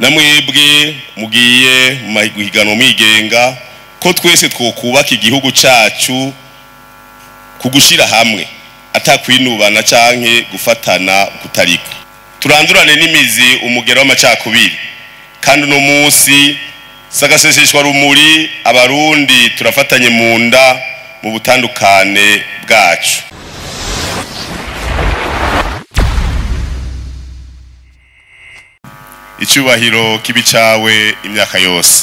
namwebwe mugiye mu mahiganwa mwigenga ko twese twokubaka igihugu cacu kugushira hamwe atakwinubana canke gufatana kutariko turandurane n'imizi umugero w'amacakubiri kandi no munsi sagaseseshwa rumuri abarundi turafatanye mu nda mu butandukane bwacu. Icyubahiro kibi cawe imyaka yose.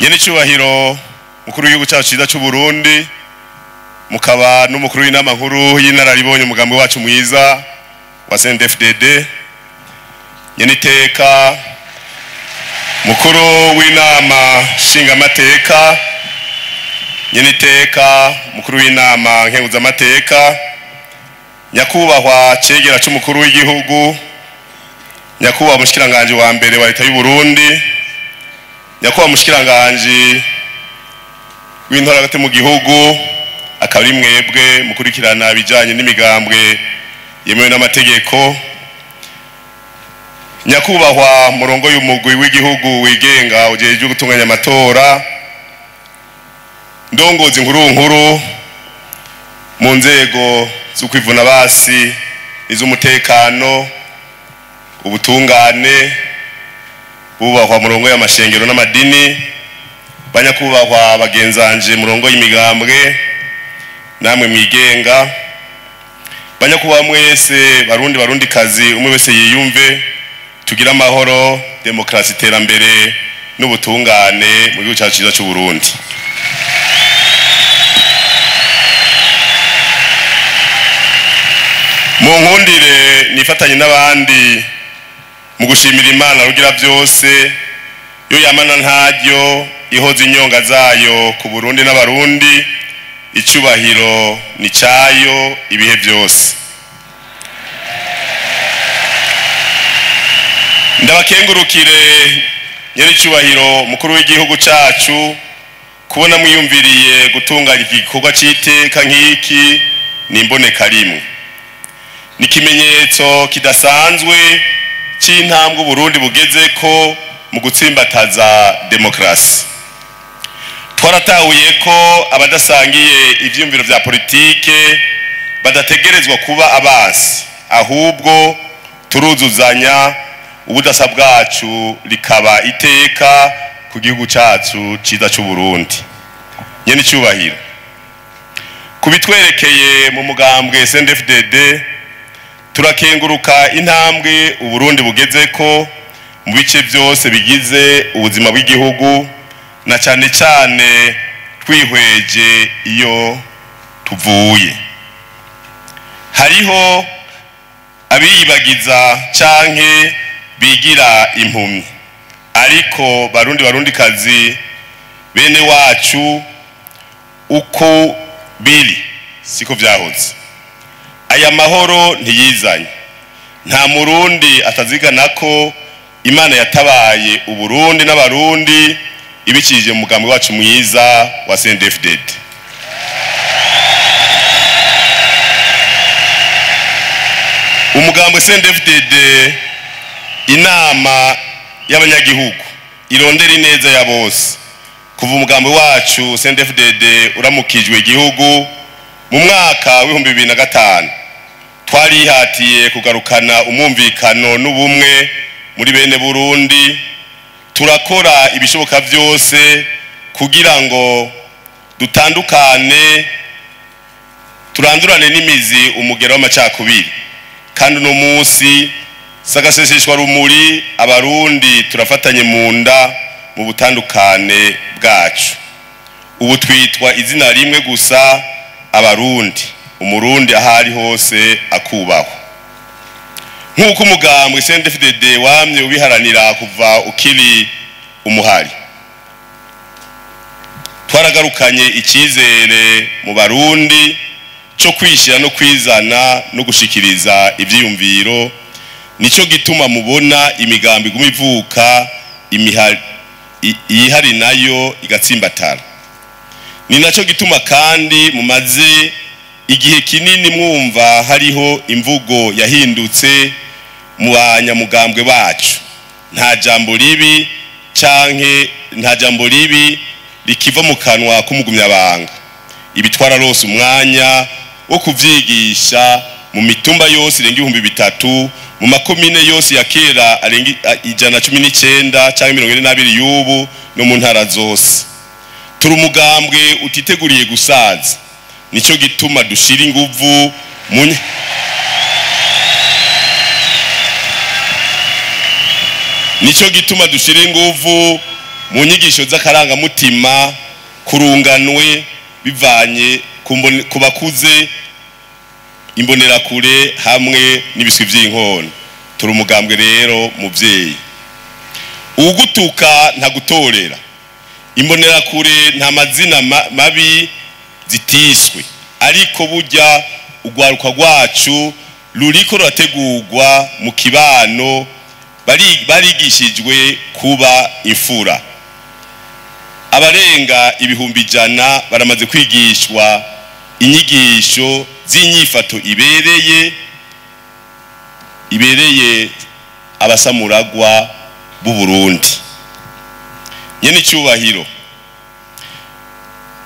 Nyene icyubahiro mukuru w'igihugu cyacu cyiza cy'u Burundi mukaba n'umukuru w'inama nkuru y'inararibonye umugambi wacu mwiza wa CNDD-FDD. Nyene iteka mukuru w'inama nshingamateka, nyene iteka mukuru w'inama nkenguzamateka, nyakubahwa cegera c'umukuru w'igihugu, nyakubahwa mushikiranganje wa mbere wa leta y'u Burundi, nyakubahwa mushikiranganje w'intora hagati mu gihugu, akaba ari mwebwe mukurikirana bijanye n'imigambwe yemewe n'amategeko, nyakubahwa murongo y'umugwi w'igihugu wigenga ujeje gutunganya amatora, ndongozi nkuru mu nzego z'ukwivuna basi iz'umutekano, ubutungane, bubahwa murongo y'amashengero n'amadini, banyakubahwa bagenzanje murongo y'imigambwe namwe mwigenga, banyakubahwa mwese barundi kazi umwe wese yiyumve tugira amahoro, demokrasi, iterambere n'ubutungane mu gihugu cyacu cyiza cy'u Burundi. Mu nkundire nifatanye n'abandi mu gushimira Imana rugira byose yo yamana ntaryo ihoza inyonga zayo ku Burundi n'abarundi, icyubahiro ni cyayo ibihe byose. Ndabakengurukire nyene icyubahiro mukuru w'igihugu cyacu kubona mwiyumviriye gutunganya igikorwa cy'iteka nk'iki nimboneka rimwe. Ni kimenyetso kidasanzwe c'intambwe Burundi bugeze ko mu gutsimbataza demokrasi. Twaratahuye ko abadasangiye ivyumviro vya politike badategerezwa kuba abasi, ahubwo turuzuzanya, ubudasa bwacu likaba iteka ku gihugu cyacu ciza cy'u Burundi. Nyene icyubahiro kubitwerekeye mu mugambwe CNDD-FDD turakenguruka intambwe Uburundi bugeze ko mu bice byose bigize ubuzima bw'igihugu, na cyane cyane twihweje iyo tuvuye. Hariho abiyibagiza canke bigira impumyi, ariko barundi kazi bene wacu uko biri siko vyahoze. Aya mahoro ntiyizanye, nta murundi atazigana ko Imana yatabaye Uburundi n'abarundi ibikije mu mugambi wacu mwiza wa CNDD-FDD. Umugambi CNDD-FDD inama y'abanyagihugu irondera ineza ya bose. Kuva umugambi wacu CNDD-FDD uramukijwe igihugu mu mwaka wa 2005 twarihatiye kugarukana umwumvikano n'ubumwe muri bene Burundi. Turakora ibishoboka byose kugira ngo dutandukane, turandurane n'imizi umugero w'amacakubiri, kandi no munsi sagaseseshwa rumuri abarundi turafatanye mu nda mu butandukane bwacu. Ubu twitwa izina rimwe gusa abarundi, umurundi ahari hose akubahwa. Nk'uko umugambwe CNDD-FDD wamye ubiharanira kuva ukiri umuhari, twaragarukanye icyizere mu barundi cyo kwishira no kwizana no gushikiriza ivyiyumviro. Nico gituma mubona imigambi gumivuka ihari nayo igatsimbatara. Ni naco gituma kandi mumaze igihe kinini mwumva hariho imvugo yahindutse mu banyamugambwe bacu, nta jambo ribi canke nta jambo ribi rikiva mu kanwa k'umugumyabanga. Ibi twararose umwanya wo kuvyigisha mu mitumba yose irenga 3,000, mu makomine yose ya kera arenga 119 canke 42 y'ubu no mu ntara zose. Turi umugambwe utiteguriye gusaza, nico gituma dushira inguvu mu nyigisho z'akaranga mutima kurunganwe bivanye kubakuze, imbonerakure hamwe n'ibiswi vy'inkono. Turi umugambwe rero muvyeyi, ugutuka nta gutorera, imbonerakure nta mazina mabi zitiswe, ariko burya ugwaruka rwacu ruriko rurategurwa mu kibano, barigishijwe kuba imfura. Abarenga 100,000 baramaze kwigishwa inyigisho z'inyifato ibereye abasamuragwa b'u Burundi. Nyene cyubahiro,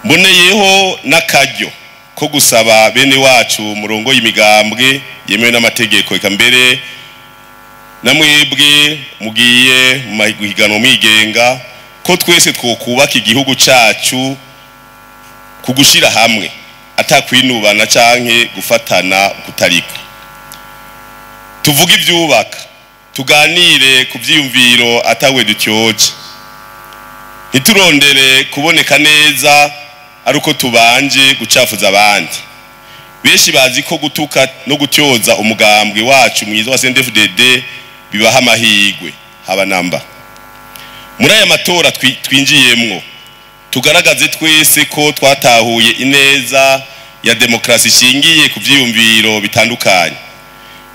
mboneyeho n'akaryo ko gusaba bene wacu murongo y'imigambwe yemewe n'amategeko, eka mbere namwebwe mugiye mu mahiganwa mwigenga, ko twese twokubaka igihugu cacu kugushira hamwe atakwinubana canke gufatana kutariko. Tuvuga ivyubaka, tuganire ku vyiyumviro atawe dutyoje, ntiturondere kuboneka neza aruko tubanje gucafuza abandi. Benshi bazi ko gutuka no gutyoza umugambwe wacu mwiza wa CNDD-FDD bibaha amahirwe haba namba. Muri aya matora twinjiyemwo, tugaragaze twese ko twatahuye ineza ya demokrasi ishingiye ku vyiyumviro bitandukanye,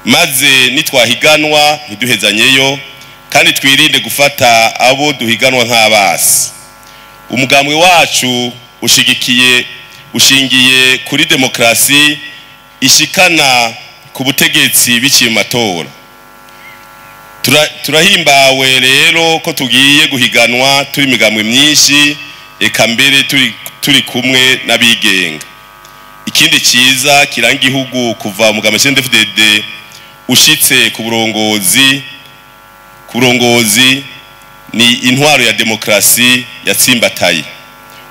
maze nitwahiganwa ntiduhezanyeyo kandi twirinde gufata abo duhiganwa nk'abasi. Umugambwe wacu ushingiye kuri demokrasi ishikana ku butegetsi biciye mu matora. Turahimbawe rero ko tugiye guhiganwa turi migambwe myinshi, eka mbere turi kumwe n'abigenga. Ikindi ciza kiranga igihugu kuva umugambwe CNDD-FDD ushitse ku burongozi ni intwaro ya demokrasi yatsimbataye.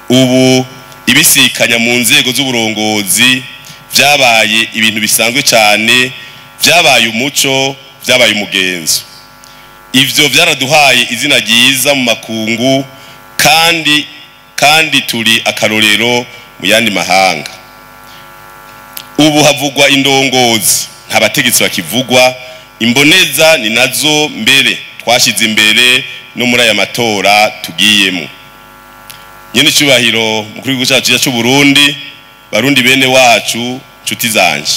Ubu ibisikanya mu nzego z'uburongozi vyabaye ibintu bisanzwe cyane, vyabaye umuco, vyabaye umugenzo. Ivyo vyaraduhaye izina ryiza mu makungu, kandi turi akarorero mu yandi mahanga. Ubu havugwa indongozi, nta bategetsi bakivugwa, imboneza ni nazo mbere twashize imbere no muri aya matora tugiyemo. Nyene cyubahiro mukuru w'igihugu cyacu cy'u Burundi, barundi bene wacu, nshuti zanje,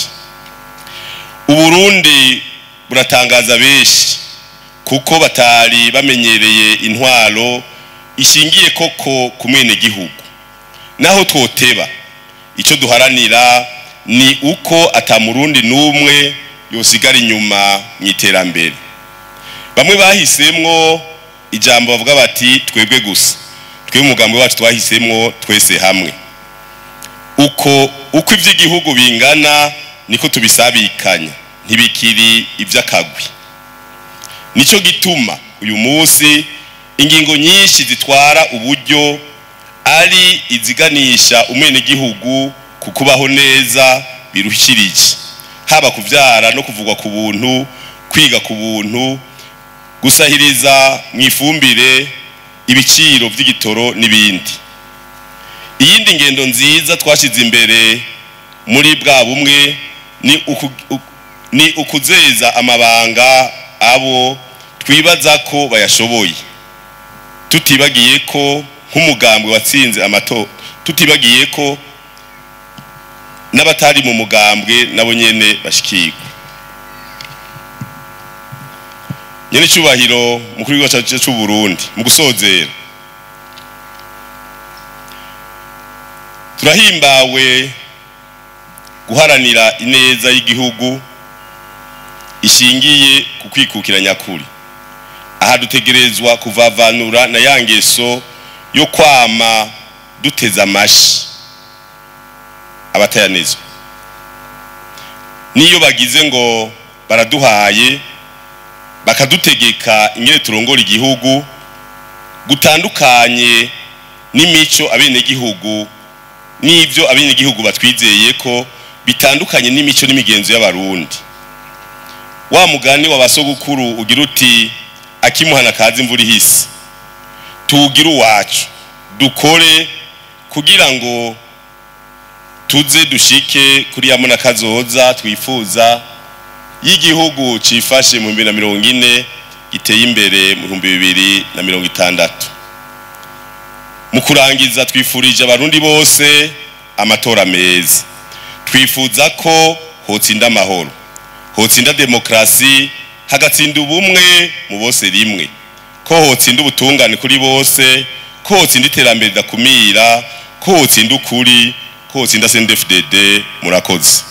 Uburundi buratangaza benshi kuko batari bamenyereye intwaro ishingiye koko ku mwene gihugu. Naho twoteba, icyo duharanira ni uko atamurundi numwe yosigara inyuma mu iterambere. Bamwe bahisemwo ijambo bavuga bati twebwe gusa, twe umugambwe wacu twahisemwo twese hamwe. Uko ivy'igihugu bingana niko tubisabikanya, ntibikiri ivy'akagwi. Nico gituma uyu munsi ingingo nyinshi zitwara uburyo ari iziganisha umwene gihugu kukubaho neza birushirije, haba kuvyara no kuvugwa ku buntu, kwiga ku buntu, gusahiriza mwifumbire, ibiciro vy'igitoro n'ibindi. Iyindi ngendo nziza twashize imbere muri bwa bumwe ni ukuzeza amabanga abo twibaza ko bayashoboye, tutibagiye ko nk'umugambwe watsinze amatora, tutibagiye ko n'abatari mu mugambwe nabo nyene bashikirwa. Nyene cyubahiro mukuru w'igihugu cyacu cy'u Burundi, mu gusozera, turahimbawe guharanira ineza y'igihugu ishingiye ku kwikukira nyakuri. Aha dutegerezwa kuvavanura na ya ngeso yo kwama duteza amashi abatayanezwa. Niyo bagize ngo baraduhaye bakadutegeka ingene turongora igihugu gutandukanye n'imico abenegihugu n'ivyo abenegihugu batwizeye ko bitandukanye n'imico n'imigenzo y'abarundi. Wa mugani w'abasogokuru ugira uti akimuhana kazi imvura ihise. Tugira uwacu dukore kugira ngo tuze dushike kuri ya muna kazoza twifuza y'igihugu cifashe mu 2040 giteye imbere mu 2060. Mu kurangiza twifurije abarundi bose amatora meza. Twifuza ko hotsinda amahoro, hotsinda demokrasi, hagatsinda ubumwe mu bose rimwe, ko hotsinda ubutungane kuri bose, ko hotsinda iterambere ridakumira, ko hotsinda ukuri, ko hotsinda CNDD-FDD. Murakoze.